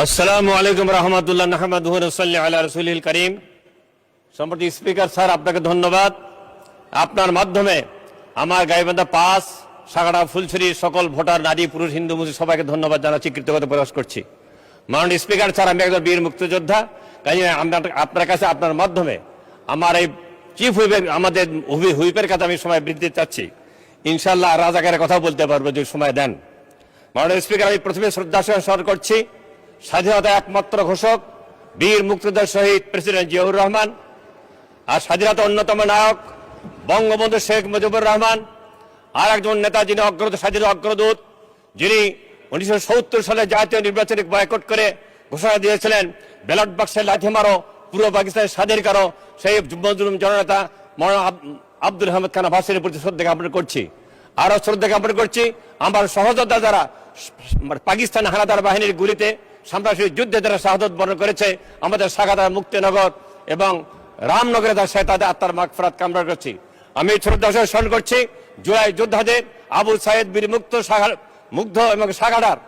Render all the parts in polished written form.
আসসালামু আলাইকুম রহমতুল্লাহ নাহমাদুহু ওয়া নুসাল্লি আলা রাসূলিল কারীম। সম্মানিত স্পিকার স্যার, আপনাকে ধন্যবাদ। আপনার মাধ্যমে আমার গাইবান্ধা ৫ সাগাড়া ফুলছড়ির সকল ভোটার, নারী পুরুষ, হিন্দু মুসলিম সবাইকে ধন্যবাদ জানাচ্ছি, কৃতজ্ঞতা প্রকাশ করছি। মাননীয় স্পিকার স্যার, আমি একজন বীর মুক্তিযোদ্ধা। কাজে আপনার কাছে আপনার মাধ্যমে আমার এই চিফ হুইপের, আমাদের হুইপের কাছে আমি সময় বৃদ্ধি চাচ্ছি। ইনশাআল্লাহ রাজাকারের কথা বলতে পারবো যদি সময় দেন। মাননীয় স্পিকার, আমি প্রথমে শ্রদ্ধা স্মরণ করছি স্বাধীনতা একমাত্র ঘোষক বীর মুক্তিযোদ্ধা শহীদ প্রেসিডেন্ট জিয়াউর রহমান, আর স্বাধীনতা অন্যতম নায়ক বঙ্গবন্ধু শেখ মুজিবুর রহমান, আর একজন নেতা যিনি স্বাধীনতা অগ্রদূত, যিনি 1970 সালে জাতীয় নির্বাচনে বয়কট করে ঘোষণা দিয়েছিলেন ব্যালট বাক্সে লাথি মারো, পূর্ব পাকিস্তানের স্বাধীন করো, সেই মজলুম জননেতা মৌলানা আব্দুল হামিদ খান আব্বাসীর প্রতি শ্রদ্ধা জ্ঞাপন করছি। আরো শ্রদ্ধা জ্ঞাপন করছি আমার সহযোদ্ধা যারা পাকিস্তান হানাদার বাহিনীর গুলিতে সন্ত্রাসী যুদ্ধে যারা শাহাদত বরণ করেছে, আমাদের সাগাদা, মুক্তিনগর এবং রামনগরে তাদের আত্মার মাগফিরাত কামনা করছি। আমি শ্রদ্ধা স্মরণ করছি জুলাই যোদ্ধাদের, আবু সাইদ, বীর মুগ্ধ এবং সাগাদার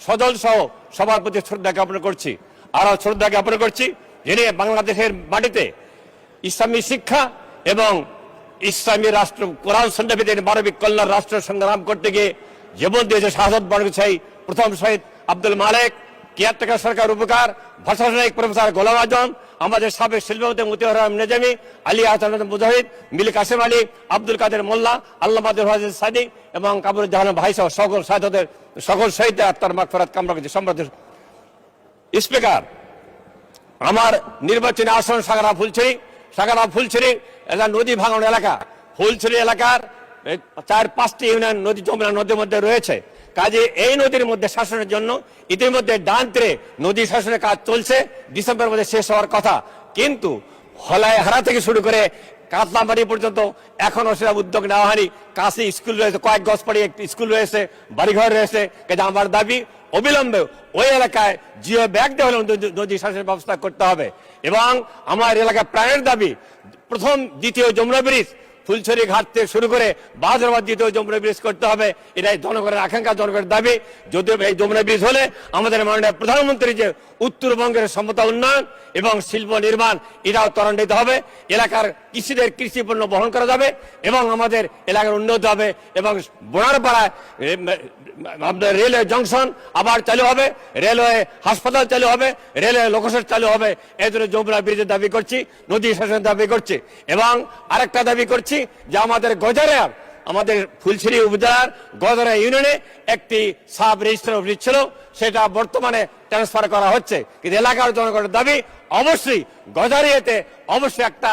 সজল সহ সবার প্রতি শ্রদ্ধা জ্ঞাপন করছি। আরো শ্রদ্ধা জ্ঞাপন করছি যিনি বাংলাদেশের মাটিতে ইসলামী শিক্ষা এবং ইসলামী রাষ্ট্র, কোরআন সন্ন্যাসীদের মানবিক কল্যাণ রাষ্ট্র সংগ্রাম করতে গিয়ে জীবন দিয়েছে, শাহাদত বরণ করেছে প্রথম শহীদ আব্দুল মালেক, কেয়ারটেকার সরকার উপকার, ভাষা নায়ক প্রফেসর গোলাম আজম, আমাদের সাবেক শিল্পপতি মতিউর রহমান নেজামী, আলী আহসান মুজাহিদ, মিলি কাসেম আলী, আব্দুল কাদের মোল্লা, আল্লামা হাজির সাদিক এবং কামরুজ্জামান ভাই সহ সকল শহীদদের আত্মার মাগফিরাত কামনা করছি। সম্মানিত স্পিকার, আমার নির্বাচনী আসন সাগাড়া ফুলছড়ি একটা নদী ভাঙন এলাকা। ফুলছড়ি এলাকার 4-5টি ইউনিয়ন নদী, যমুনা নদীর মধ্যে রয়েছে। কাজে এই নদীর মধ্যে শাসনের জন্য ইতিমধ্যে ডান তীরে নদী শাসনের কাজ চলছে, ডিসেম্বরের মধ্যে শেষ হওয়ার কথা, কিন্তু হলাইহারা থেকে শুরু করে কাতলামারি পর্যন্ত এখনো সেটা উদ্যোগ নেওয়া হয়নি। কাছে স্কুল রয়েছে, কয়েক গজ পরে একটি স্কুল রয়েছে, বাড়িঘর রয়েছে। কাজে আমার দাবি অবিলম্বে ওই এলাকায় জিও ব্যাগ দেওয়া হলে নদী শাসনের ব্যবস্থা করতে হবে। এবং আমার এলাকায় প্রাণের দাবি প্রথম দ্বিতীয় যমুনা ব্রিজ ফুলছড়ি ঘাট থেকে শুরু করে বাজারবাদ দ্বিতীয় যমুনা ব্রিজ করতে হবে। এটাই জনগণের আকাঙ্ক্ষা, জনগণের দাবি। যদিও এই যমুনা ব্রিজ হলে আমাদের মাননীয় প্রধানমন্ত্রী যে উত্তরবঙ্গের সমতা উন্নয়ন এবং শিল্প নির্মাণ, এটাও ত্বরান্বিত হবে। এলাকার কৃষিদের কৃষি পণ্য বহন করা যাবে এবং আমাদের এলাকার উন্নতি হবে। এবং বোনারপাড়ায় আপনার রেলওয়ে জংশন আবার চালু হবে, রেলওয়ে হাসপাতাল চালু হবে, রেলওয়ে লোকসেট চালু হবে। এই জন্য যমুনা ব্রিজের দাবি করছি, নদী শাসনের দাবি করছি। এবং আরেকটা দাবি করছি যে আমাদের ফুলছড়ি উপজেলার গজারিয়া ইউনিয়নে একটি সাব রেজিস্ট্রার অফিস ছিল, সেটা বর্তমানে ট্রান্সফার করা হচ্ছে। কিন্তু এলাকার জনগণের দাবি অবশ্যই গজারিয়াতে অবশ্যই একটা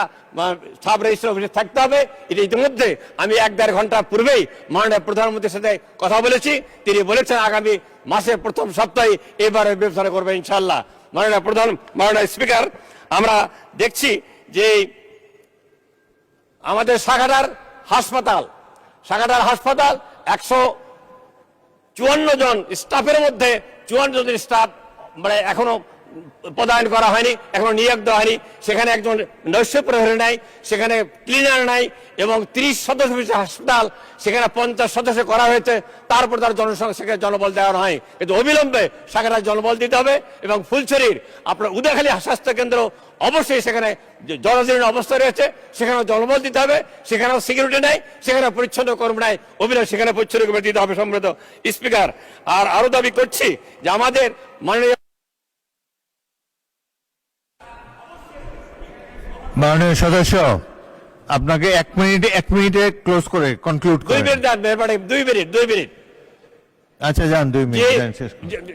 সাব রেজিস্ট্রার অফিস থাকতে হবে। এটা ইতিমধ্যে আমি 1-1.5 ঘন্টা পূর্বেই মাননীয় প্রধানমন্ত্রীর সাথে কথা বলেছি। তিনি বলেছেন আগামী মাসের প্রথম সপ্তাহে এবারে ব্যবস্থা করবে ইনশাআল্লাহ। মাননীয় স্পিকার, আমরা দেখছি যে আমাদের সাগাড়ার হাসপাতাল 154 জন স্টাফের মধ্যে 54 জন স্টাফ মানে এখনো পদায়ন করা হয়নি, এখনো নিয়োগ দেওয়া হয়নি। সেখানে একজন নৈশ প্রহরী নাই, সেখানে ক্লিনার নাই এবং 30 সদস্য হাসপাতাল, সেখানে 50 সদস্য করা হয়েছে। তারপর তার জনসংখ্যা সেখানে জনবল দেওয়া হয়। কিন্তু অবিলম্বে সাগাড়ায় জনবল দিতে হবে। এবং ফুলছড়ির আপনার উদয়খালী স্বাস্থ্য কেন্দ্র অবশ্যই সেখানে জরাজীর্ণ অবস্থায় রয়েছে, সেখানেও জনবল দিতে হবে। সেখানেও সিকিউরিটি নাই, সেখানে পরিচ্ছন্ন কর্মী নাই, অবিলম্বে সেখানে পরিচ্ছন্ন কর্মী দিতে হবে। সম্মানিত স্পিকার, আরো দাবি করছি যে আমাদের মাননীয় সদস্য, আপনাকে 1 মিনিটে ক্লোজ করে কনক্লুড করেন। 2 মিনিট। আচ্ছা যান, 2 মিনিট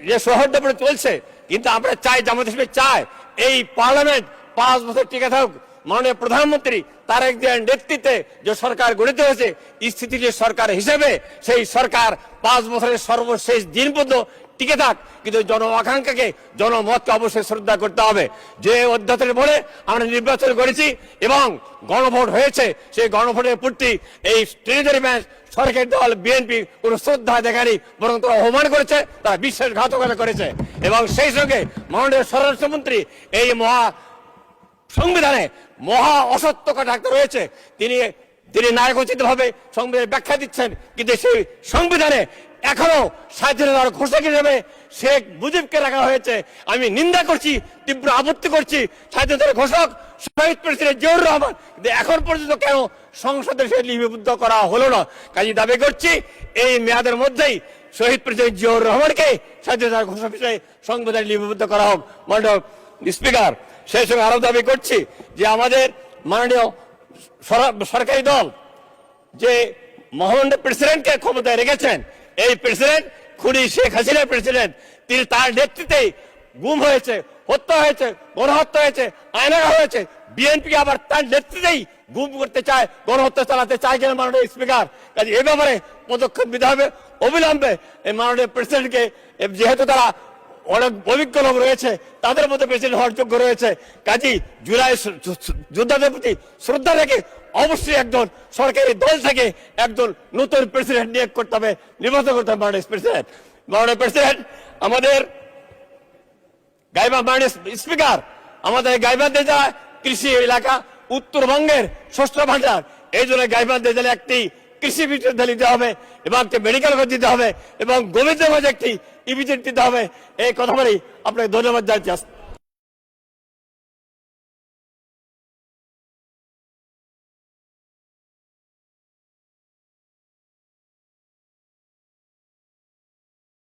যে সহজভাবে চলছে, কিন্তু আমরা চাই, জামাত হিসেবে চাই এই পার্লামেন্ট 5 বছর টিকে থাকুক। মাননীয় প্রধানমন্ত্রী তারেক জিয়ার নেতৃত্বে যে সরকার গঠিত হয়েছে, স্থিতিশীল সরকার হিসেবে সেই সরকার 5 বছরের সর্বশেষ দিন পর্যন্ত টিকে থাক। কিন্তু জন আকাঙ্ক্ষাকে, জনমতকে অবশ্যই শ্রদ্ধা করতে হবে। যে অধ্যাদেশের বলে আমরা নির্বাচন করেছি এবং গণভোট হয়েছে, সেই গণভোটের প্রতি এই ট্রেজারি ব্যাংক সরকারি দল বিএনপি কোন শ্রদ্ধা দেখায়নি, বরং তারা অপমান করেছে, তারা বিশ্বাসঘাতকতা করেছে। এবং সেই সঙ্গে মাননীয় স্বরাষ্ট্রমন্ত্রী এই সংবিধানে মহা অসত্য কথা রয়েছে, তিনি নায়কোচিত ভাবে সংবিধানের ব্যাখ্যা দিচ্ছেন, কিন্তু সেই সংবিধানে এখনো স্বাধীনতার ঘোষক হিসেবে শেখ মুজিবকে রাখা হয়েছে। আমি নিন্দা করছি, তীব্র আপত্তি করছি। স্বাধীনতার ঘোষক শহীদ প্রেসিডেন্ট জিয়াউর রহমান, কিন্তু এখন পর্যন্ত কেন সংসদে সে লিপিবদ্ধ করা হলো না? কাজে দাবি করছি এই মেয়াদের মধ্যেই শহীদ প্রেসিডেন্ট জিয়াউর রহমানকে স্বাধীনতার ঘোষক হিসেবে সংবিধানে লিপিবদ্ধ করা হোক। মাননীয় স্পিকার, সেই সঙ্গে আরো দাবি করছি যে আমাদের মাননীয় সরকারি দল যে মহামান্য প্রেসিডেন্টকে ক্ষমতায় রেখেছেন, এই প্রেসিডেন্ট খুনি শেখ হাসিনার প্রেসিডেন্ট, তিনি তার নেতৃত্বেই গুম হয়েছে, হত্যা হয়েছে, গণহত্যা হয়েছে, আয়নাঘা হয়েছে। বিএনপি আবার তার নেতৃত্বেই গুম করতে চায়, গণহত্যা চালাতে চায় কিনা মাননীয় স্পিকার? কাজে এ ব্যাপারে পদক্ষেপ নিতে হবে অবিলম্বে। এই মাননীয় প্রেসিডেন্টকে, যেহেতু তারা অনেক অভিজ্ঞ লোক রয়েছে, তাদের মধ্যে প্রেসিডেন্ট হওয়ার যোগ্য রয়েছে, কাজী জুলাই যোদ্ধাদের প্রতি শ্রদ্ধা রেখে অবশ্যই একজন সরকারি দল থেকে একজন নতুন প্রেসিডেন্ট নিয়োগ করতে হবে, নির্বাচন করতে হবে। মাননীয় প্রেসিডেন্ট আমাদের মাননীয় স্পিকার, আমাদের গাইবান্ধা জেলা কৃষি এলাকা, উত্তরবঙ্গের শস্য ভান্ডার, এই জন্য গাইবান্ধা জেলা একটি কৃষি বিশ্ববিদ্যালয় দিতে হবে এবং একটি মেডিকেল কলেজ দিতে হবে এবং গোবিন্দগঞ্জে একটি ইপিজেড দিতে হবে। এই কথা বলেই আপনাকে ধন্যবাদ জানাচ্ছি।